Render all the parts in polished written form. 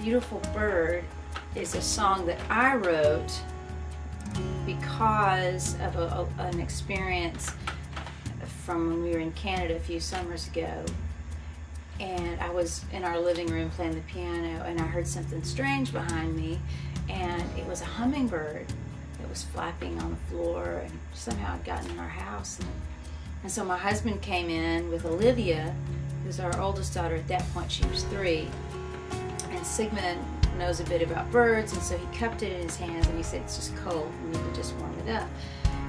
Beautiful Bird is a song that I wrote because of an experience from when we were in Canada a few summers ago. And I was in our living room playing the piano, and I heard something strange behind me, and it was a hummingbird that was flapping on the floor, and somehow had gotten in our house. And so my husband came in with Olivia, who's our oldest daughter. At that point she was 3, and Sigmund knows a bit about birds, and so he cupped it in his hands and he said, it's just cold, we need to just warm it up.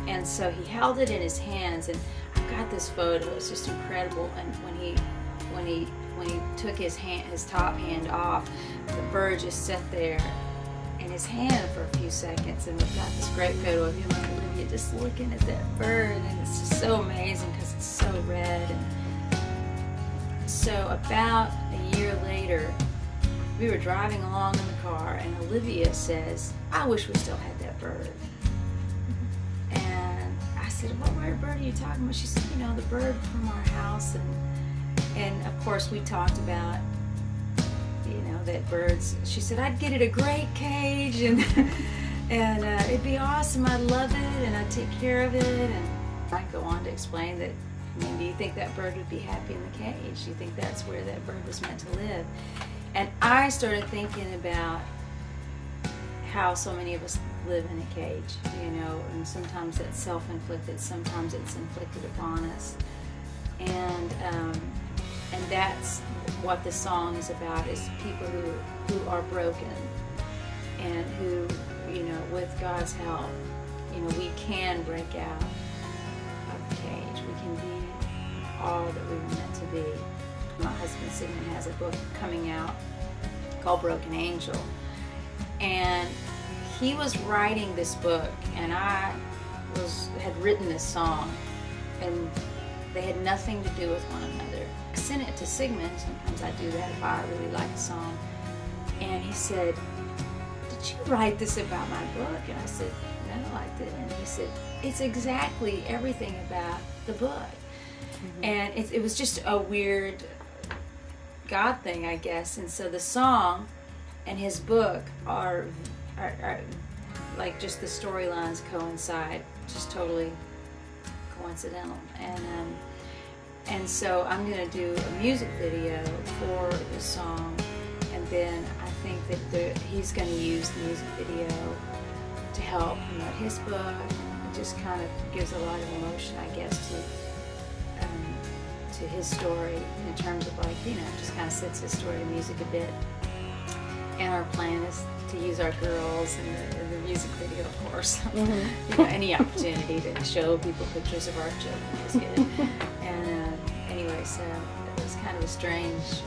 And so he held it in his hands, and I've got this photo, it's just incredible. And when he took his top hand off, the bird just sat there in his hand for a few seconds, and we've got this great photo of him and Olivia just looking at that bird, and it's just so amazing because it's so red. And so about a year later, we were driving along in the car, and Olivia says, I wish we still had that bird. And I said, what bird are you talking about? She said, you know, the bird from our house. And of course we talked about, you know, that birds. She said, I'd get it a great cage, and it'd be awesome, I'd love it, and I'd take care of it. And I go on to explain that, I mean, do you think that bird would be happy in the cage? Do you think that's where that bird was meant to live? And I started thinking about how so many of us live in a cage, you know, and sometimes it's self-inflicted, sometimes it's inflicted upon us. And that's what the song is about, is people who are broken, and who, you know, with God's help, you know, we can break out of the cage. We can be all that we were meant to be. My husband Sigmund has a book coming out called Broken Angel, and he was writing this book, and I had written this song, and they had nothing to do with one another. I sent it to Sigmund. Sometimes I do that if I really like a song. And he said, did you write this about my book? And I said, no, I didn't. He said, it's exactly everything about the book. Mm-hmm. And it was just a weird God thing, I guess. And so the song and his book are like, just the storylines coincide, just totally coincidental. And so I'm going to do a music video for the song, and then I think that he's going to use the music video to help promote his book. It just kind of gives a lot of emotion, I guess, to his story, in terms of, like, you know, just kind of sets his story to music a bit. And our plan is to use our girls in the music video, of course. Mm-hmm. You know, any opportunity to show people pictures of our children is good. And anyway, so it was kind of a strange